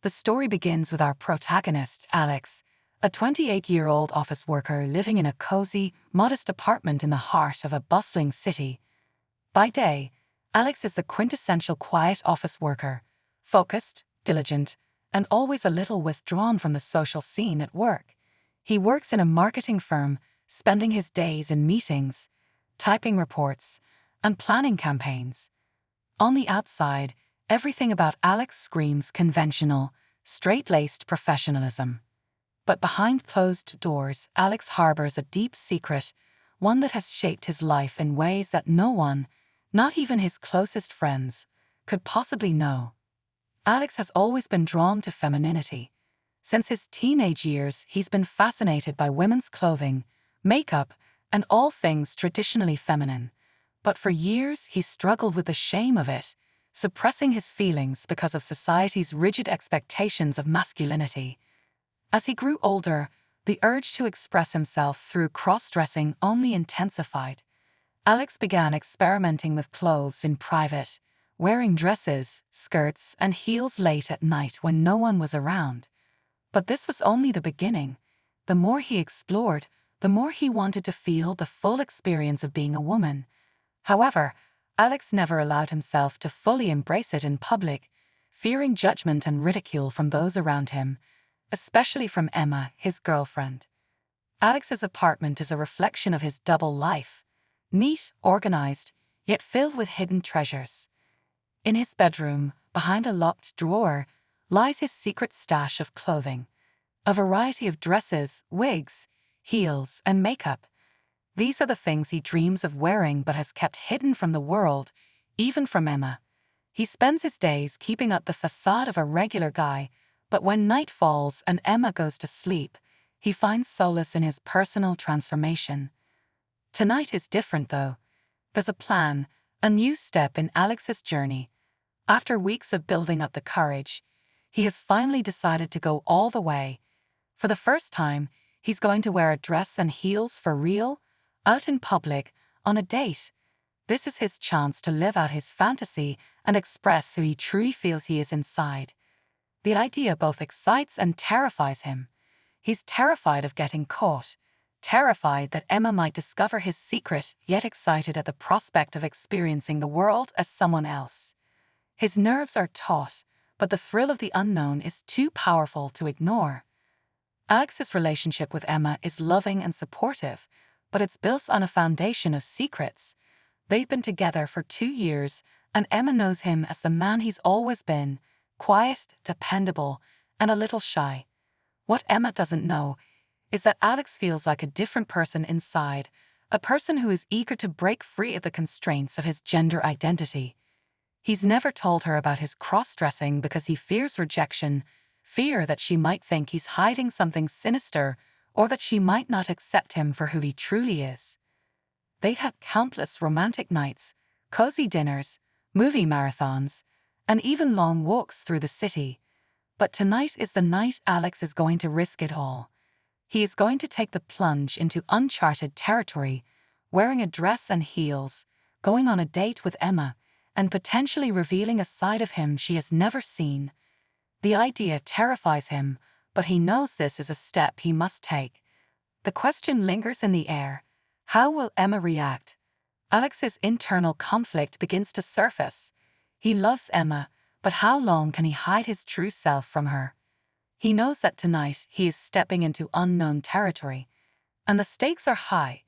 The story begins with our protagonist, Alex, a 28-year-old office worker living in a cozy, modest apartment in the heart of a bustling city. By day, Alex is the quintessential quiet office worker, focused, diligent, and always a little withdrawn from the social scene at work. He works in a marketing firm, spending his days in meetings, typing reports, and planning campaigns. On the outside, everything about Alex screams conventional, straight-laced professionalism. But behind closed doors, Alex harbors a deep secret, one that has shaped his life in ways that no one, not even his closest friends, could possibly know. Alex has always been drawn to femininity. Since his teenage years, he's been fascinated by women's clothing, makeup, and all things traditionally feminine. But for years, he's struggled with the shame of it, suppressing his feelings because of society's rigid expectations of masculinity. As he grew older, the urge to express himself through cross-dressing only intensified. Alex began experimenting with clothes in private, wearing dresses, skirts, and heels late at night when no one was around. But this was only the beginning. The more he explored, the more he wanted to feel the full experience of being a woman. However, Alex never allowed himself to fully embrace it in public, fearing judgment and ridicule from those around him, especially from Emma, his girlfriend. Alex's apartment is a reflection of his double life, neat, organized, yet filled with hidden treasures. In his bedroom, behind a locked drawer, lies his secret stash of clothing, a variety of dresses, wigs, heels, and makeup. These are the things he dreams of wearing but has kept hidden from the world, even from Emma. He spends his days keeping up the facade of a regular guy, but when night falls and Emma goes to sleep, he finds solace in his personal transformation. Tonight is different, though. There's a plan, a new step in Alex's journey. After weeks of building up the courage, he has finally decided to go all the way. For the first time, he's going to wear a dress and heels for real, out in public, on a date. This is his chance to live out his fantasy and express who he truly feels he is inside. The idea both excites and terrifies him. He's terrified of getting caught, terrified that Emma might discover his secret, yet excited at the prospect of experiencing the world as someone else. His nerves are taut, but the thrill of the unknown is too powerful to ignore. Alex's relationship with Emma is loving and supportive, but it's built on a foundation of secrets. They've been together for 2 years, and Emma knows him as the man he's always been, quiet, dependable, and a little shy. What Emma doesn't know is that Alex feels like a different person inside, a person who is eager to break free of the constraints of his gender identity. He's never told her about his cross-dressing because he fears rejection, fear that she might think he's hiding something sinister, or that she might not accept him for who he truly is. They've had countless romantic nights, cozy dinners, movie marathons, and even long walks through the city. But tonight is the night Alex is going to risk it all. He is going to take the plunge into uncharted territory, wearing a dress and heels, going on a date with Emma, and potentially revealing a side of him she has never seen. The idea terrifies him, but he knows this is a step he must take. The question lingers in the air. How will Emma react? Alex's internal conflict begins to surface. He loves Emma, but how long can he hide his true self from her? He knows that tonight he is stepping into unknown territory, and the stakes are high.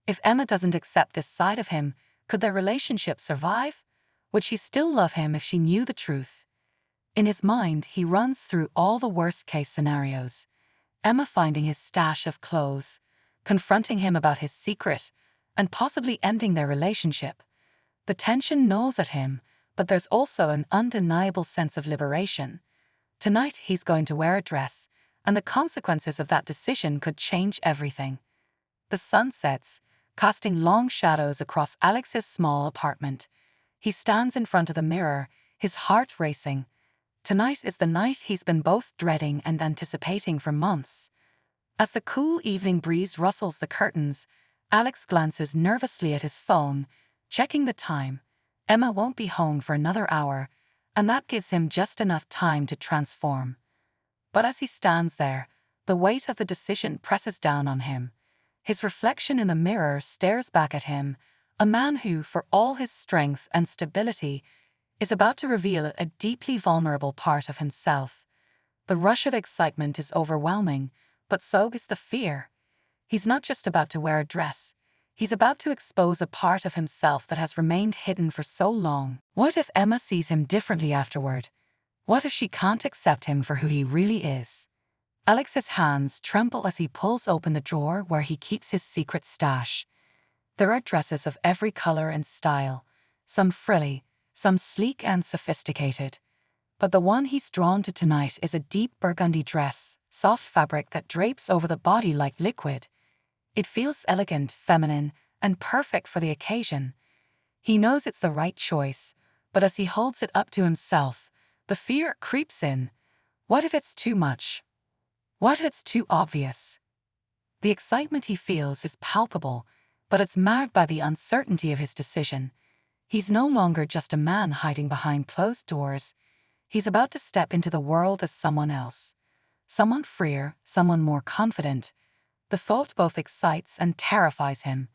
If Emma doesn't accept this side of him, could their relationship survive? Would she still love him if she knew the truth? In his mind, he runs through all the worst-case scenarios. Emma finding his stash of clothes, confronting him about his secret, and possibly ending their relationship. The tension gnaws at him, but there's also an undeniable sense of liberation. Tonight he's going to wear a dress, and the consequences of that decision could change everything. The sun sets, casting long shadows across Alex's small apartment. He stands in front of the mirror, his heart racing. Tonight is the night he's been both dreading and anticipating for months. As the cool evening breeze rustles the curtains, Alex glances nervously at his phone, checking the time. Emma won't be home for another hour, and that gives him just enough time to transform. But as he stands there, the weight of the decision presses down on him. His reflection in the mirror stares back at him, a man who, for all his strength and stability, is about to reveal a deeply vulnerable part of himself. The rush of excitement is overwhelming, but so is the fear. He's not just about to wear a dress. He's about to expose a part of himself that has remained hidden for so long. What if Emma sees him differently afterward? What if she can't accept him for who he really is? Alex's hands tremble as he pulls open the drawer where he keeps his secret stash. There are dresses of every color and style, some frilly, some sleek and sophisticated. But the one he's drawn to tonight is a deep burgundy dress, soft fabric that drapes over the body like liquid. It feels elegant, feminine, and perfect for the occasion. He knows it's the right choice, but as he holds it up to himself, the fear creeps in. What if it's too much? What if it's too obvious? The excitement he feels is palpable, but it's marred by the uncertainty of his decision. He's no longer just a man hiding behind closed doors. He's about to step into the world as someone else. Someone freer, someone more confident. The thought both excites and terrifies him.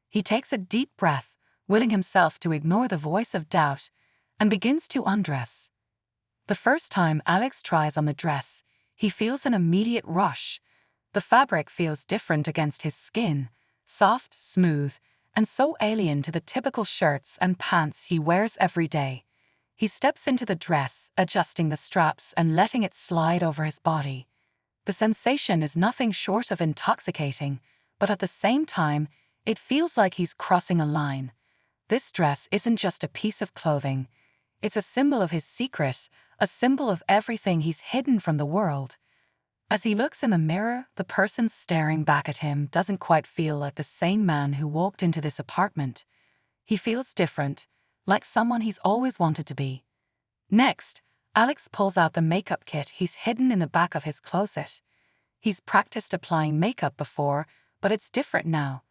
He takes a deep breath, willing himself to ignore the voice of doubt, and begins to undress. The first time Alex tries on the dress, he feels an immediate rush. The fabric feels different against his skin, soft, smooth, and so alien to the typical shirts and pants he wears every day. He steps into the dress, adjusting the straps and letting it slide over his body. The sensation is nothing short of intoxicating, but at the same time, it feels like he's crossing a line. This dress isn't just a piece of clothing. It's a symbol of his secret, a symbol of everything he's hidden from the world. As he looks in the mirror, the person staring back at him doesn't quite feel like the same man who walked into this apartment. He feels different, like someone he's always wanted to be. Next, Alex pulls out the makeup kit he's hidden in the back of his closet. He's practiced applying makeup before, but it's different now.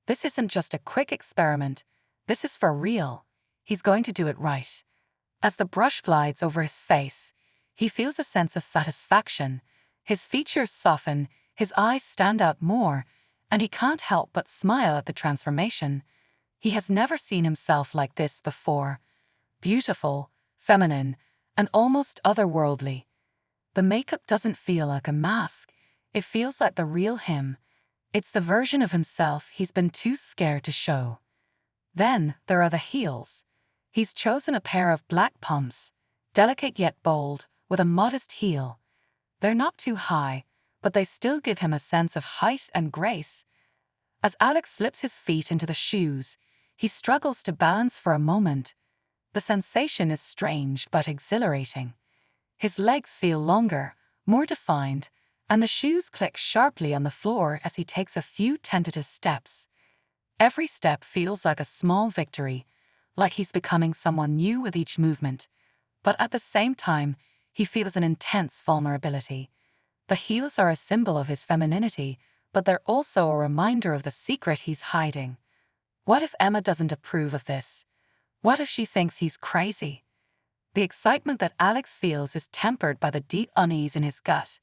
This isn't just a quick experiment. This is for real. He's going to do it right. As the brush glides over his face, he feels a sense of satisfaction. His features soften, his eyes stand out more, and he can't help but smile at the transformation. He has never seen himself like this before. Beautiful, feminine, and almost otherworldly. The makeup doesn't feel like a mask. It feels like the real him. It's the version of himself he's been too scared to show. Then there are the heels. He's chosen a pair of black pumps, delicate yet bold, with a modest heel. They're not too high, but they still give him a sense of height and grace. As Alex slips his feet into the shoes, he struggles to balance for a moment. The sensation is strange but exhilarating. His legs feel longer, more defined, and the shoes click sharply on the floor as he takes a few tentative steps. Every step feels like a small victory, like he's becoming someone new with each movement. But at the same time, he feels an intense vulnerability. The heels are a symbol of his femininity, but they're also a reminder of the secret he's hiding. What if Emma doesn't approve of this? What if she thinks he's crazy? The excitement that Alex feels is tempered by the deep unease in his gut.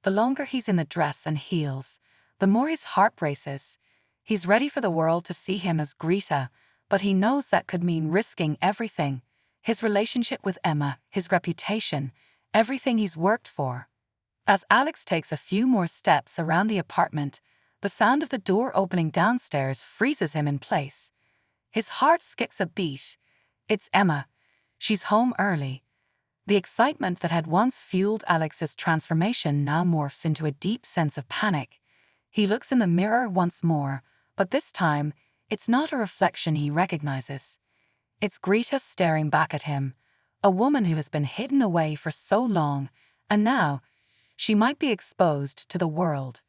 The longer he's in the dress and heels, the more his heart races. He's ready for the world to see him as Greta, but he knows that could mean risking everything. His relationship with Emma, his reputation, everything he's worked for. As Alex takes a few more steps around the apartment, the sound of the door opening downstairs freezes him in place. His heart skips a beat. It's Emma. She's home early. The excitement that had once fueled Alex's transformation now morphs into a deep sense of panic. He looks in the mirror once more, but this time, it's not a reflection he recognizes. It's Greta staring back at him, a woman who has been hidden away for so long, and now, she might be exposed to the world.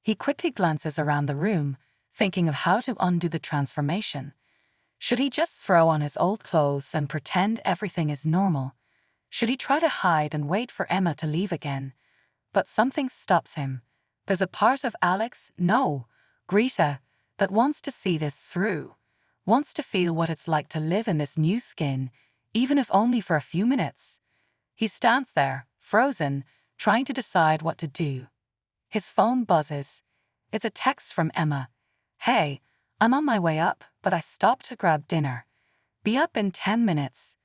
He quickly glances around the room, thinking of how to undo the transformation. Should he just throw on his old clothes and pretend everything is normal? Should he try to hide and wait for Emma to leave again? But something stops him. There's a part of Alex, no, Greta, that wants to see this through, wants to feel what it's like to live in this new skin, even if only for a few minutes. He stands there, frozen, trying to decide what to do. His phone buzzes. It's a text from Emma. "Hey, I'm on my way up, but I stopped to grab dinner. Be up in 10 minutes.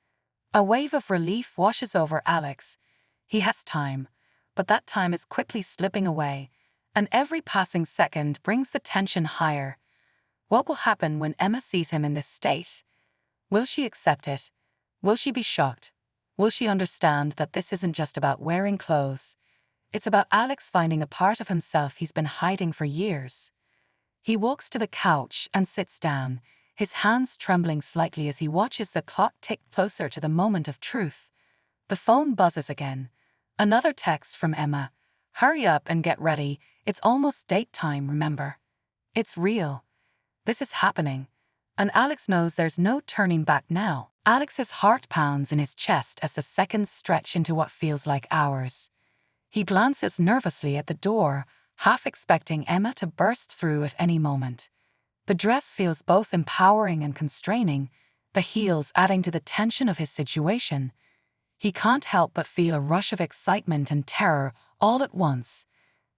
A wave of relief washes over Alex. He has time, but that time is quickly slipping away, and every passing second brings the tension higher. What will happen when Emma sees him in this state? Will she accept it? Will she be shocked? Will she understand that this isn't just about wearing clothes? It's about Alex finding a part of himself he's been hiding for years. He walks to the couch and sits down, his hands trembling slightly as he watches the clock tick closer to the moment of truth. The phone buzzes again. Another text from Emma. "Hurry up and get ready. It's almost date time, remember?" It's real. This is happening. And Alex knows there's no turning back now. Alex's heart pounds in his chest as the seconds stretch into what feels like hours. He glances nervously at the door, half expecting Emma to burst through at any moment. The dress feels both empowering and constraining, the heels adding to the tension of his situation. He can't help but feel a rush of excitement and terror all at once.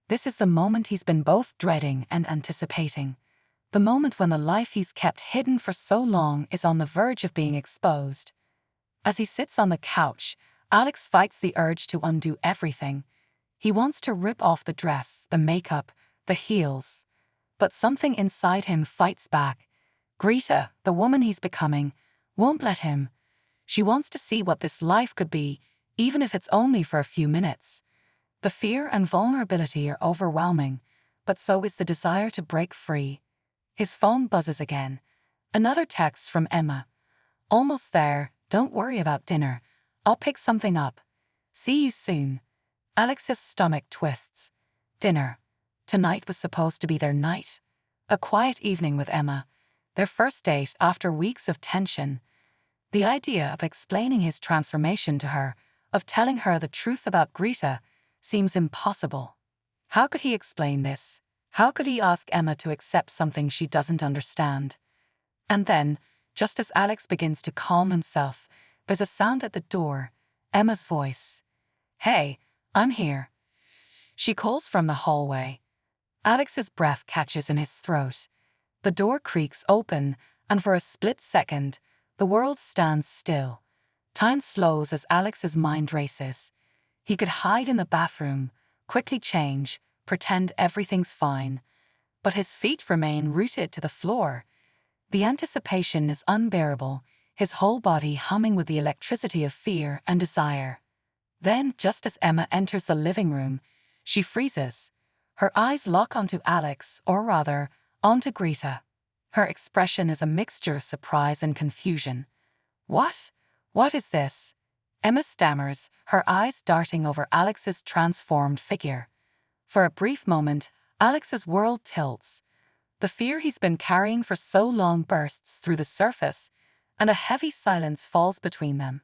This is the moment he's been both dreading and anticipating. The moment when the life he's kept hidden for so long is on the verge of being exposed. As he sits on the couch, Alex fights the urge to undo everything. He wants to rip off the dress, the makeup, the heels. But something inside him fights back. Greta, the woman he's becoming, won't let him. She wants to see what this life could be, even if it's only for a few minutes. The fear and vulnerability are overwhelming, but so is the desire to break free. His phone buzzes again. Another text from Emma. "Almost there, don't worry about dinner. I'll pick something up. See you soon." Alex's stomach twists. Dinner. Tonight was supposed to be their night. A quiet evening with Emma. Their first date after weeks of tension. The idea of explaining his transformation to her, of telling her the truth about Greta, seems impossible. How could he explain this? How could he ask Emma to accept something she doesn't understand? And then, just as Alex begins to calm himself, there's a sound at the door. Emma's voice. "Hey, I'm here." She calls from the hallway. Alex's breath catches in his throat. The door creaks open, and for a split second, the world stands still. Time slows as Alex's mind races. He could hide in the bathroom, quickly change, pretend everything's fine. But his feet remain rooted to the floor. The anticipation is unbearable, his whole body humming with the electricity of fear and desire. Then, just as Emma enters the living room, she freezes. Her eyes lock onto Alex, or rather, onto Greta. Her expression is a mixture of surprise and confusion. "What? What is this?" Emma stammers, her eyes darting over Alex's transformed figure. For a brief moment, Alex's world tilts. The fear he's been carrying for so long bursts through the surface, and a heavy silence falls between them.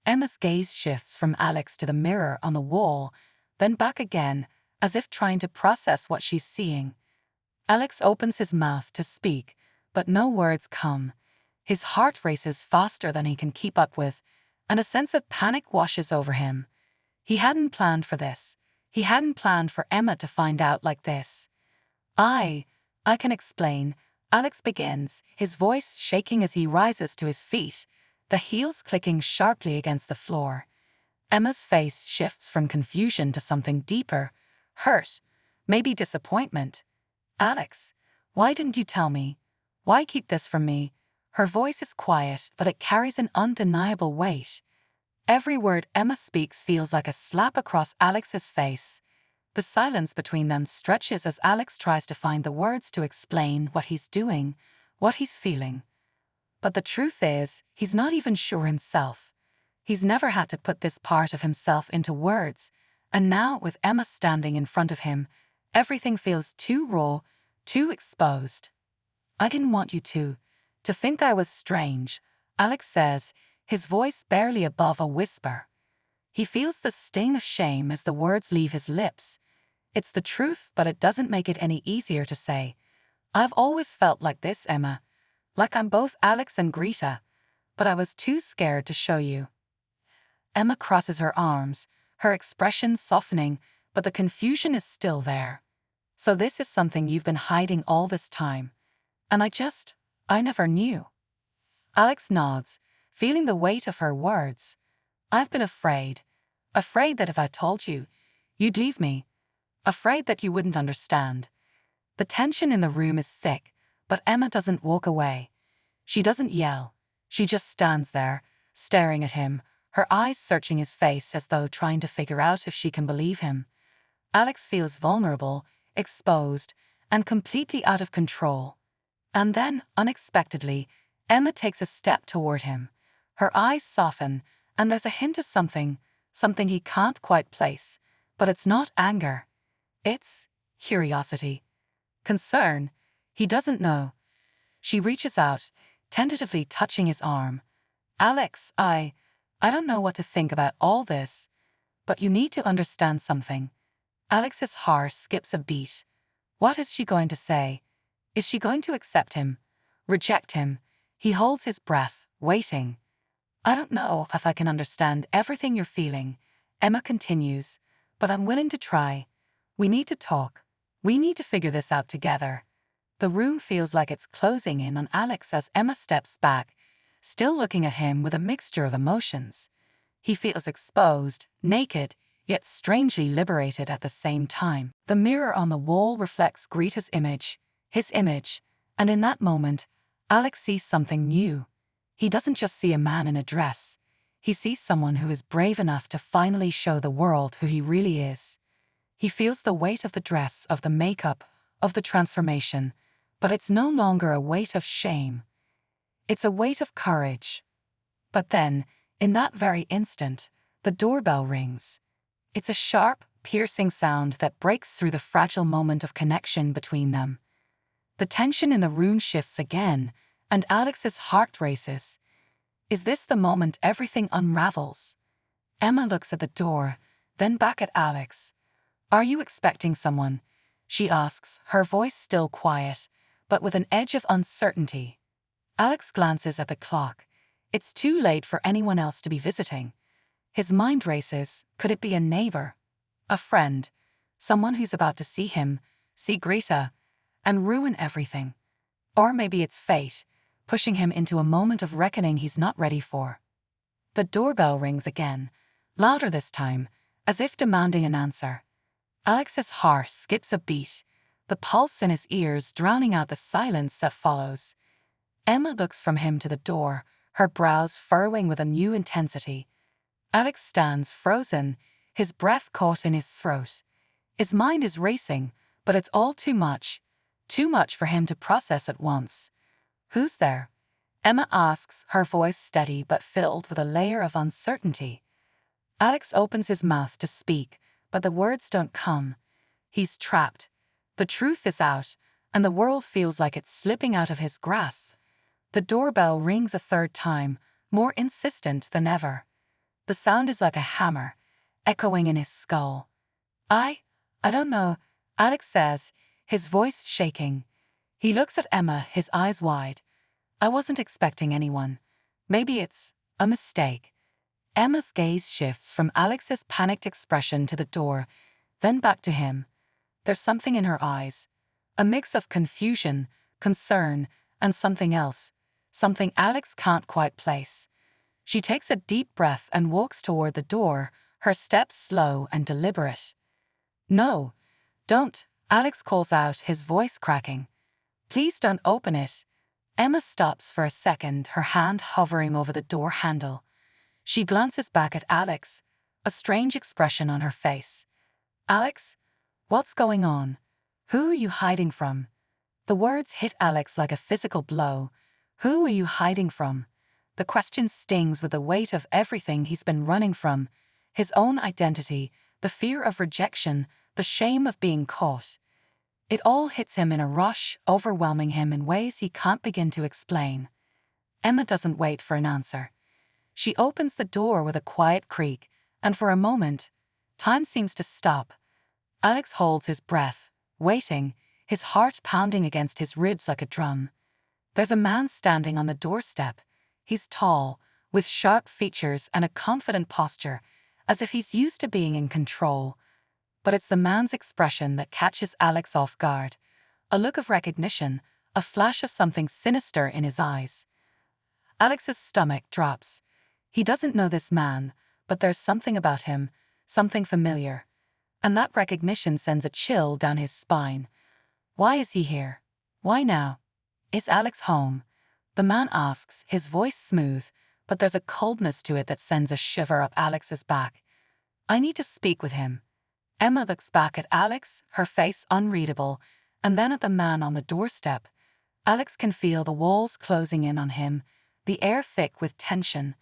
Emma's gaze shifts from Alex to the mirror on the wall, then back again, as if trying to process what she's seeing. Alex opens his mouth to speak, but no words come. His heart races faster than he can keep up with, and a sense of panic washes over him. He hadn't planned for this. He hadn't planned for Emma to find out like this. I can explain," Alex begins, his voice shaking as he rises to his feet, the heels clicking sharply against the floor. Emma's face shifts from confusion to something deeper, hurt, maybe disappointment. "Alex, why didn't you tell me? Why keep this from me?" Her voice is quiet, but it carries an undeniable weight. Every word Emma speaks feels like a slap across Alex's face. The silence between them stretches as Alex tries to find the words to explain what he's doing, what he's feeling. But the truth is, he's not even sure himself. He's never had to put this part of himself into words, and now, with Emma standing in front of him, everything feels too raw, too exposed. "I didn't want you to think I was strange," Alex says, his voice barely above a whisper. He feels the sting of shame as the words leave his lips. It's the truth, but it doesn't make it any easier to say. "I've always felt like this, Emma. Like I'm both Alex and Greta. But I was too scared to show you." Emma crosses her arms, her expression softening, but the confusion is still there. "So this is something you've been hiding all this time. And I never knew." Alex nods, feeling the weight of her words. "I've been afraid. Afraid that if I told you, you'd leave me. Afraid that you wouldn't understand." The tension in the room is thick, but Emma doesn't walk away. She doesn't yell. She just stands there, staring at him, her eyes searching his face as though trying to figure out if she can believe him. Alex feels vulnerable, exposed, and completely out of control. And then, unexpectedly, Emma takes a step toward him. Her eyes soften, and there's a hint of something he can't quite place. But it's not anger. It's curiosity. Concern. He doesn't know. She reaches out, tentatively touching his arm. "Alex, I don't know what to think about all this, but you need to understand something." Alex's heart skips a beat. What is she going to say? Is she going to accept him? Reject him? He holds his breath, waiting. "I don't know if I can understand everything you're feeling," Emma continues, "but I'm willing to try. We need to talk. We need to figure this out together." The room feels like it's closing in on Alex as Emma steps back, still looking at him with a mixture of emotions. He feels exposed, naked, yet strangely liberated at the same time. The mirror on the wall reflects Greta's image, his image, and in that moment, Alex sees something new. He doesn't just see a man in a dress. He sees someone who is brave enough to finally show the world who he really is. He feels the weight of the dress, of the makeup, of the transformation, but it's no longer a weight of shame. It's a weight of courage. But then, in that very instant, the doorbell rings. It's a sharp, piercing sound that breaks through the fragile moment of connection between them. The tension in the room shifts again, and Alex's heart races. Is this the moment everything unravels? Emma looks at the door, then back at Alex. "Are you expecting someone?" she asks, her voice still quiet, but with an edge of uncertainty. Alex glances at the clock. It's too late for anyone else to be visiting. His mind races. Could it be a neighbor? A friend? Someone who's about to see him, see Greta, and ruin everything? Or maybe it's fate, pushing him into a moment of reckoning he's not ready for. The doorbell rings again, louder this time, as if demanding an answer. Alex's heart skips a beat, the pulse in his ears drowning out the silence that follows. Emma looks from him to the door, her brows furrowing with a new intensity. Alex stands frozen, his breath caught in his throat. His mind is racing, but it's all too much for him to process at once. "Who's there?" Emma asks, her voice steady but filled with a layer of uncertainty. Alex opens his mouth to speak, but the words don't come. He's trapped. The truth is out, and the world feels like it's slipping out of his grasp. The doorbell rings a third time, more insistent than ever. The sound is like a hammer, echoing in his skull. I don't know," Alex says, his voice shaking. He looks at Emma, his eyes wide. "I wasn't expecting anyone. Maybe it's a mistake." Emma's gaze shifts from Alex's panicked expression to the door, then back to him. There's something in her eyes, a mix of confusion, concern, and something else, something Alex can't quite place. She takes a deep breath and walks toward the door, her steps slow and deliberate. "No, don't," Alex calls out, his voice cracking. "Please don't open it." Emma stops for a second, her hand hovering over the door handle. She glances back at Alex, a strange expression on her face. "Alex, what's going on? Who are you hiding from?" The words hit Alex like a physical blow. Who are you hiding from? The question stings with the weight of everything he's been running from. His own identity, the fear of rejection, the shame of being caught. It all hits him in a rush, overwhelming him in ways he can't begin to explain. Emma doesn't wait for an answer. She opens the door with a quiet creak, and for a moment, time seems to stop. Alex holds his breath, waiting, his heart pounding against his ribs like a drum. There's a man standing on the doorstep. He's tall, with sharp features and a confident posture, as if he's used to being in control. But it's the man's expression that catches Alex off guard. A look of recognition, a flash of something sinister in his eyes. Alex's stomach drops. He doesn't know this man, but there's something about him, something familiar. And that recognition sends a chill down his spine. Why is he here? Why now? Is Alex home? The man asks, his voice smooth, but there's a coldness to it that sends a shiver up Alex's back. I need to speak with him. Emma looks back at Alex, her face unreadable, and then at the man on the doorstep. Alex can feel the walls closing in on him, the air thick with tension.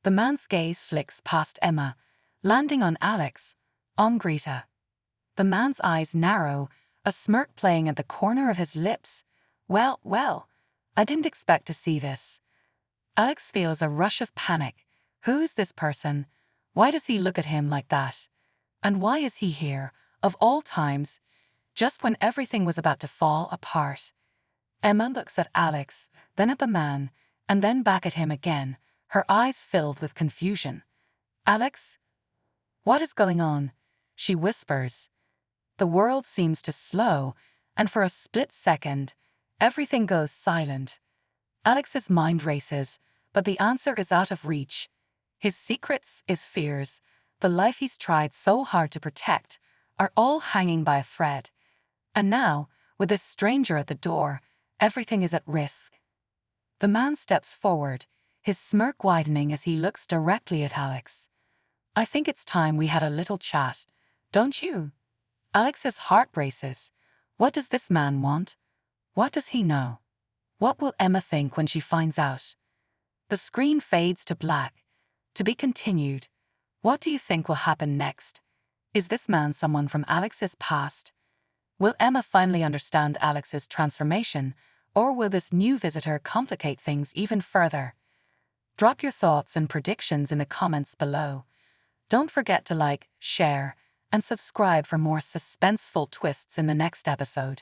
The man's gaze flicks past Emma, landing on Alex, on Greta. The man's eyes narrow, a smirk playing at the corner of his lips. Well, I didn't expect to see this. Alex feels a rush of panic. Who is this person? Why does he look at him like that? And why is he here, of all times, just when everything was about to fall apart? Emma looks at Alex, then at the man, and then back at him again, her eyes filled with confusion. Alex? What is going on? She whispers. The world seems to slow, and for a split second, everything goes silent. Alex's mind races, but the answer is out of reach. His secrets, his fears, the life he's tried so hard to protect, are all hanging by a thread. And now, with this stranger at the door, everything is at risk. The man steps forward, his smirk widening as he looks directly at Alex. I think it's time we had a little chat, don't you? Alex's heart races. What does this man want? What does he know? What will Emma think when she finds out? The screen fades to black. To be continued. What do you think will happen next? Is this man someone from Alex's past? Will Emma finally understand Alex's transformation, or will this new visitor complicate things even further? Drop your thoughts and predictions in the comments below. Don't forget to like, share, and subscribe for more suspenseful twists in the next episode.